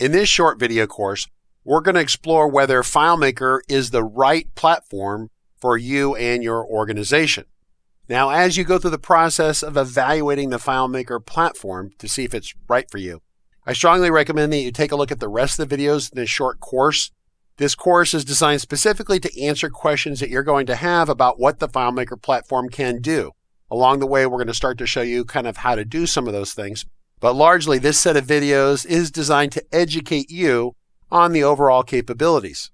In this short video course, we're going to explore whether FileMaker is the right platform for you and your organization. Now, as you go through the process of evaluating the FileMaker platform to see if it's right for you, I strongly recommend that you take a look at the rest of the videos in this short course. This course is designed specifically to answer questions that you're going to have about what the FileMaker platform can do. Along the way, we're going to start to show you kind of how to do some of those things. But largely, this set of videos is designed to educate you on the overall capabilities.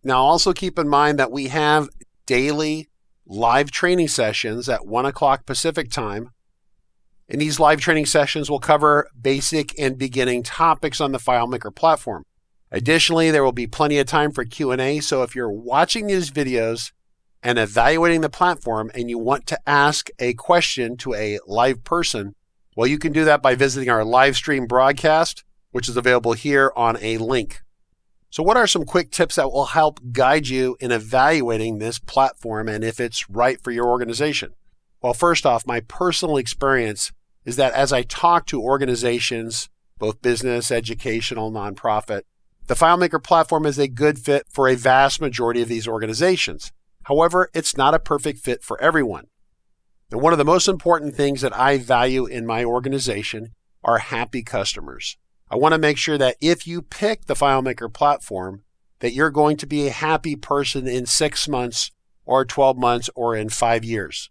Now, also keep in mind that we have daily live training sessions at 1 o'clock Pacific time. And these live training sessions will cover basic and beginning topics on the FileMaker platform. Additionally, there will be plenty of time for Q&A, so if you're watching these videos and evaluating the platform and you want to ask a question to a live person, well, you can do that by visiting our live stream broadcast, which is available here on a link. So what are some quick tips that will help guide you in evaluating this platform and if it's right for your organization? Well, first off, my personal experience is that as I talk to organizations, both business, educational, nonprofit, the FileMaker platform is a good fit for a vast majority of these organizations. However, it's not a perfect fit for everyone. And one of the most important things that I value in my organization are happy customers. I want to make sure that if you pick the FileMaker platform, that you're going to be a happy person in 6 months or 12 months or in 5 years.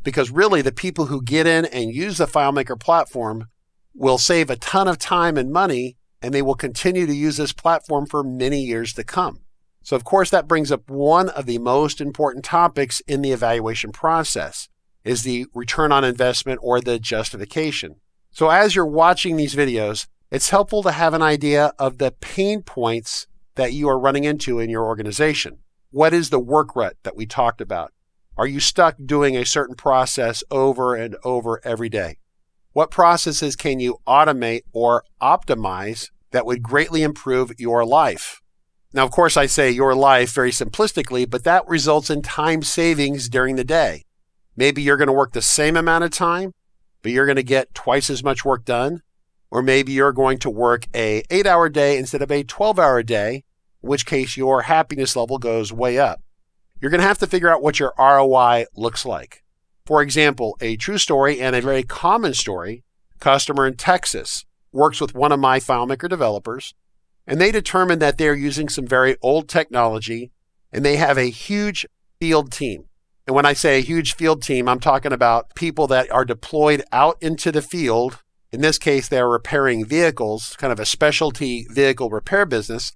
Because really, the people who get in and use the FileMaker platform will save a ton of time and money, and they will continue to use this platform for many years to come. So of course, that brings up one of the most important topics in the evaluation process, is the return on investment or the justification. So as you're watching these videos, it's helpful to have an idea of the pain points that you are running into in your organization. What is the work rut that we talked about? Are you stuck doing a certain process over and over every day? What processes can you automate or optimize that would greatly improve your life? Now, of course, I say your life very simplistically, but that results in time savings during the day. Maybe you're going to work the same amount of time, but you're going to get twice as much work done. Or maybe you're going to work an 8-hour day instead of a 12-hour day, in which case your happiness level goes way up. You're going to have to figure out what your ROI looks like. For example, a true story and a very common story, customer in Texas works with one of my FileMaker developers, and they determined that they're using some very old technology, and they have a huge field team. And when I say a huge field team, I'm talking about people that are deployed out into the field. In this case, they're repairing vehicles, kind of a specialty vehicle repair business,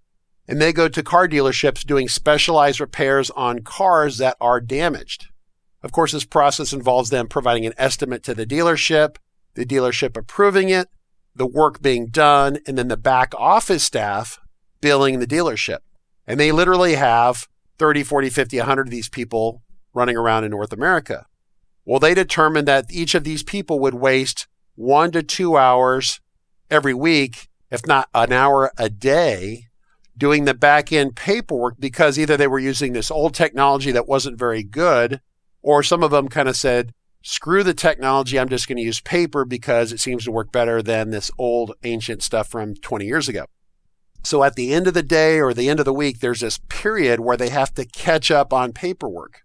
and they go to car dealerships doing specialized repairs on cars that are damaged. Of course, this process involves them providing an estimate to the dealership approving it, the work being done, and then the back office staff billing the dealership. And they literally have 30, 40, 50, 100 of these people running around in North America. Well, they determined that each of these people would waste 1 to 2 hours every week, if not an hour a day, doing the back-end paperwork because either they were using this old technology that wasn't very good, or some of them kind of said, screw the technology, I'm just going to use paper because it seems to work better than this old ancient stuff from 20 years ago. So at the end of the day or the end of the week, there's this period where they have to catch up on paperwork.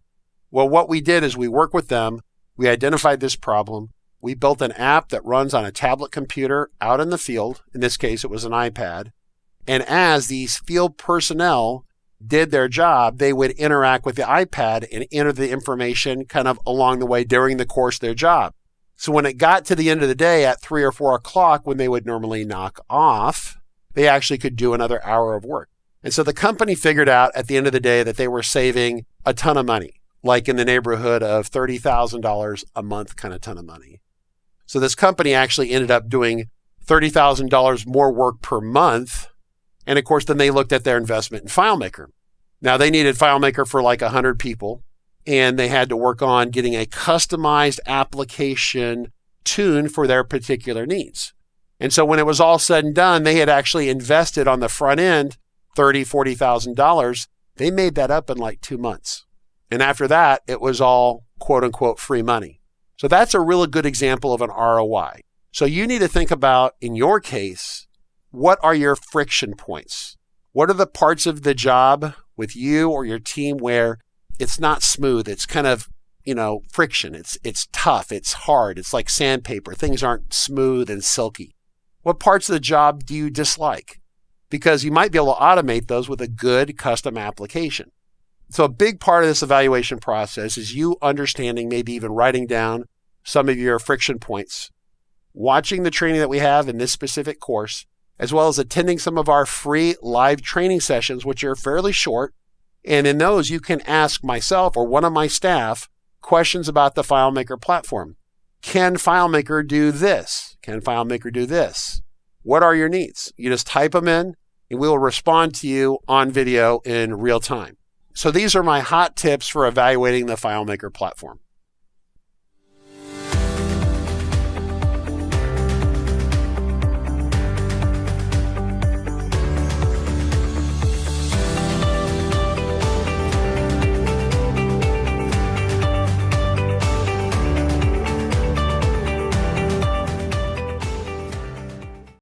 Well, what we did is we worked with them, we identified this problem, we built an app that runs on a tablet computer out in the field. In this case, it was an iPad. And as these field personnel did their job, they would interact with the iPad and enter the information kind of along the way during the course of their job. So when it got to the end of the day at 3 or 4 o'clock, when they would normally knock off, they actually could do another hour of work. And so the company figured out at the end of the day that they were saving a ton of money, like in the neighborhood of $30,000 a month kind of ton of money. So this company actually ended up doing $30,000 more work per month. And of course, then they looked at their investment in FileMaker. Now they needed FileMaker for like 100 people, and they had to work on getting a customized application tuned for their particular needs. And so when it was all said and done, they had actually invested on the front end $30,000, $40,000. They made that up in like 2 months. And after that, it was all quote unquote free money. So that's a really good example of an ROI. So you need to think about, in your case, what are your friction points? What are the parts of the job with you or your team where it's not smooth? It's kind of, friction. It's tough. It's hard. It's like sandpaper. Things aren't smooth and silky. What parts of the job do you dislike? Because you might be able to automate those with a good custom application. So a big part of this evaluation process is you understanding, maybe even writing down some of your friction points, watching the training that we have in this specific course, as well as attending some of our free live training sessions, which are fairly short. And in those, you can ask myself or one of my staff questions about the FileMaker platform. Can FileMaker do this? Can FileMaker do this? What are your needs? You just type them in, and we will respond to you on video in real time. So these are my hot tips for evaluating the FileMaker platform.